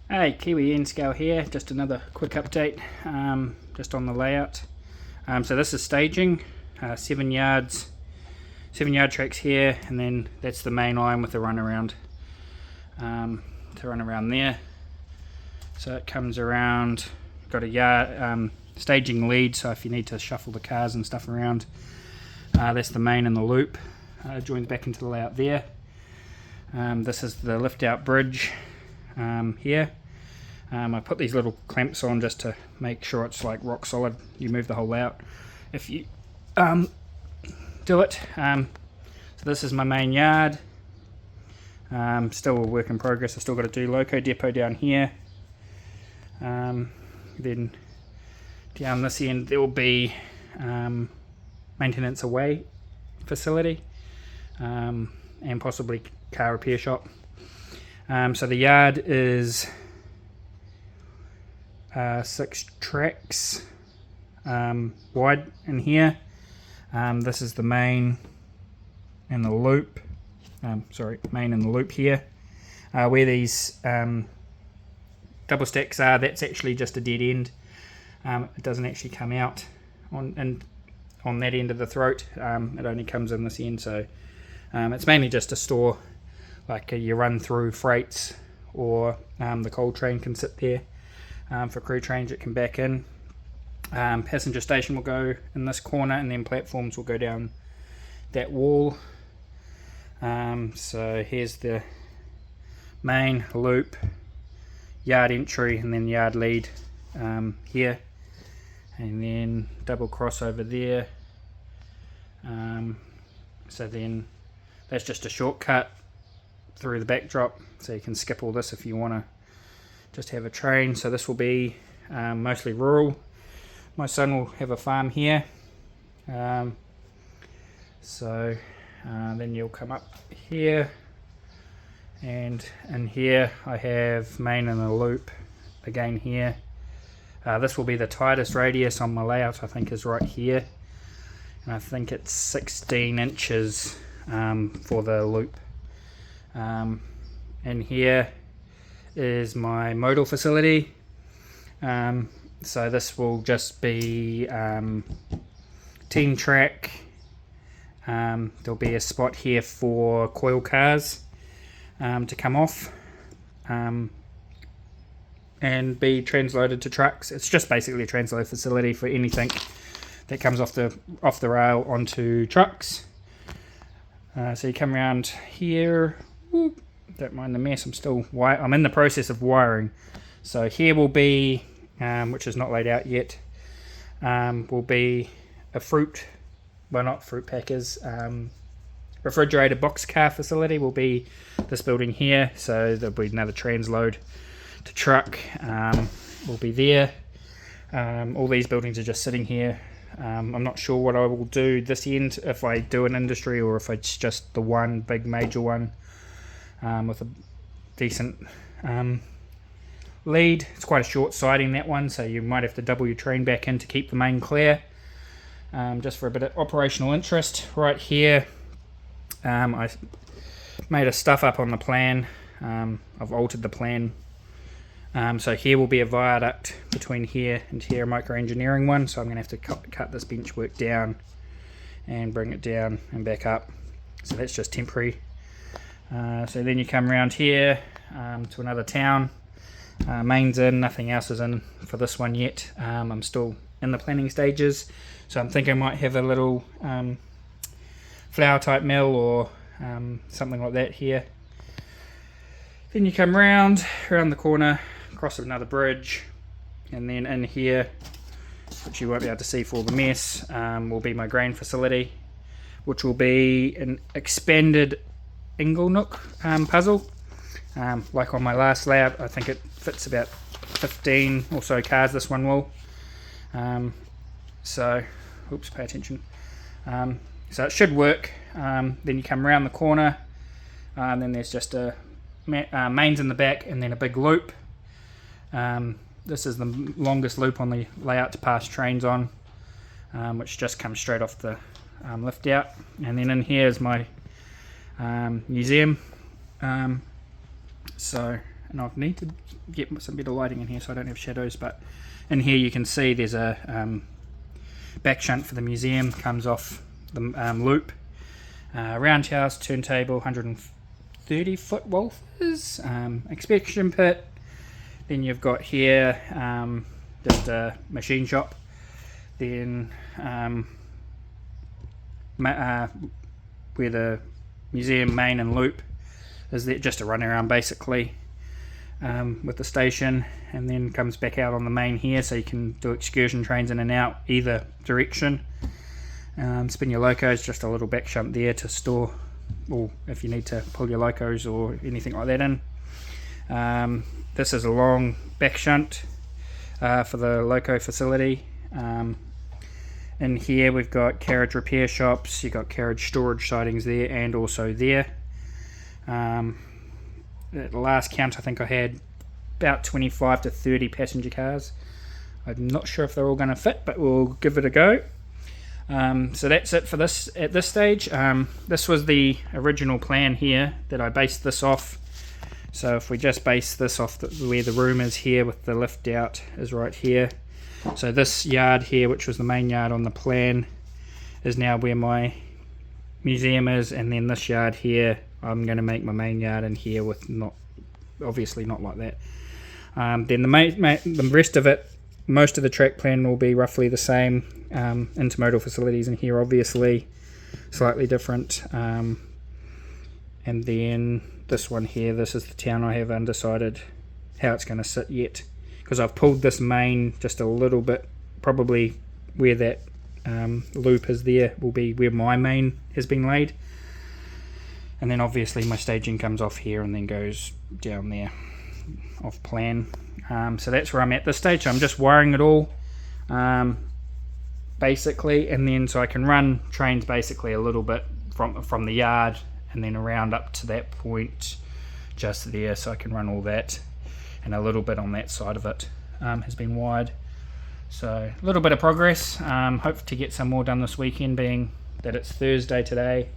Hey, Kiwi N-Scale here, just another quick update just on the layout. So this is staging, 7 yards, 7 yard tracks here, and then that's the main line with the runaround to run around there. So it comes around, got a yard staging lead, so if you need to shuffle the cars and stuff around, that's the main and the loop, joins back into the layout there. This is the lift out bridge here. I put these little clamps on just to make sure it's like rock solid. You move the whole layout if you do it. So this is my main yard. Still a work in progress. I still got to do loco depot down here. Then down this end there will be maintenance away facility and possibly car repair shop. So the yard is 6 tracks wide in here. This is the main and the loop. Main and the loop here. Where these double stacks are, that's actually just a dead end. It doesn't actually come out on that end of the throat. It only comes in this end, so it's mainly just to store, like you run through freights, or the coal train can sit there. For crew trains it can back in. Passenger station will go in this corner, and then platforms will go down that wall. So here's the main loop, yard entry, and then yard lead here, and then double cross over there. So then that's just a shortcut through the backdrop, so you can skip all this if you want to just have a train. So this will be mostly rural. My son will have a farm here. Then you'll come up here, and in here I have main and a loop again here. This will be the tightest radius on my layout, I think is right here, and I think it's 16 inches for the loop. And here is my modal facility. So this will just be team track. There'll be a spot here for coil cars to come off and be transloaded to trucks. It's just basically a transload facility for anything that comes off the rail onto trucks. So you come around here. Whoop, don't mind the mess. I'm in the process of wiring. So here will be, which is not laid out yet, will be a not fruit packers, refrigerated box car facility will be this building here. So there'll be another transload to truck, will be there. All these buildings are just sitting here. I'm not sure what I will do this end, if I do an industry or if it's just the one big major one with a decent lead. It's quite a short siding, that one, so you might have to double your train back in to keep the main clear, just for a bit of operational interest. Right here, I made a stuff up on the plan. I've altered the plan. So here will be a viaduct between here and here, a micro engineering one, so I'm going to have to cut this bench work down and bring it down and back up. So that's just temporary. So then you come around here to another town. Main's in, nothing else is in for this one yet. I'm still in the planning stages, so I'm thinking I might have a little flour type mill or something like that here. Then you come around the corner, across another bridge, and then in here, which you won't be able to see for all the mess, will be my grain facility, which will be an expanded inglenook puzzle. Like on my last layout, I think it fits about 15 or so cars, this one will. So, oops, pay attention. So it should work. Then you come around the corner, and then there's just a mains in the back, and then a big loop. This is the longest loop on the layout to pass trains on, which just comes straight off the lift out. And then in here is my museum. So and I need to get some better lighting in here so I don't have shadows, but in here you can see there's a back shunt for the museum, comes off the loop, roundhouse, turntable, 130 foot Walthers, inspection pit. Then you've got here just a machine shop, then where the museum main and loop is, there just a run around basically with the station, and then comes back out on the main here, so you can do excursion trains in and out either direction. Spin your locos, just a little back shunt there to store, or if you need to pull your locos or anything like that in. This is a long back shunt for the loco facility. In here we've got carriage repair shops, you've got carriage storage sidings there and also there. At the last count I think I had about 25 to 30 passenger cars. I'm not sure if they're all going to fit, but we'll give it a go. So that's it for this at this stage. This was the original plan here that I based this off. So if we just base this off where the room is here with the lift out is right here. So this yard here, which was the main yard on the plan, is now where my museum is, and then this yard here I'm going to make my main yard in here with obviously not like that. Then the rest of it, most of the track plan will be roughly the same. Intermodal facilities in here obviously slightly different, and then this one here, this is the town. I have undecided how it's going to sit yet, because I've pulled this main just a little bit. Probably where that loop is there will be where my main has been laid, and then obviously my staging comes off here and then goes down there off plan. So that's where I'm at this stage. I'm just wiring it all basically, and then so I can run trains basically a little bit from the yard and then around up to that point just there, so I can run all that, and a little bit on that side of it has been wired. So a little bit of progress. Hope to get some more done this weekend, being that it's Thursday today.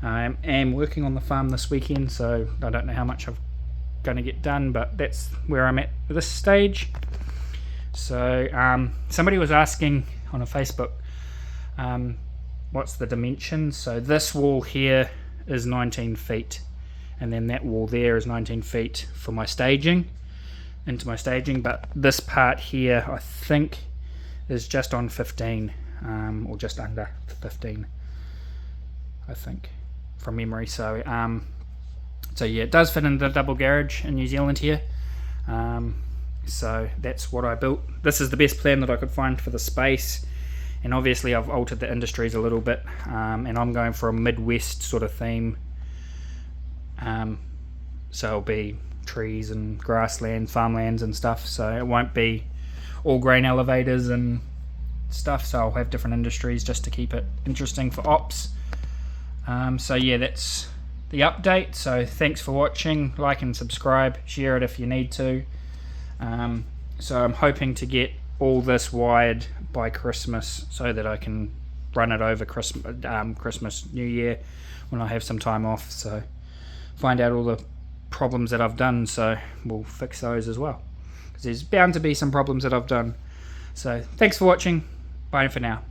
I am working on the farm this weekend, so I don't know how much I'm going to get done, but that's where I'm at this stage. So somebody was asking on a Facebook what's the dimensions. So this wall here is 19 feet, and then that wall there is 19 feet for my staging, into my staging, but this part here I think is just on 15, or just under 15 I think from memory. So so yeah, it does fit in the double garage in New Zealand here. So that's what I built. This is the best plan that I could find for the space, and obviously I've altered the industries a little bit, and I'm going for a Midwest sort of theme. So it'll be trees and grasslands, farmlands and stuff, so it won't be all grain elevators and stuff, so I'll have different industries just to keep it interesting for ops. So yeah, that's the update. So thanks for watching. Like and subscribe, share it if you need to. So I'm hoping to get all this wired by Christmas so that I can run it over Christmas, New Year, when I have some time off. So find out all the problems that I've done, so we'll fix those as well, because there's bound to be some problems that I've done. So thanks for watching. Bye for now.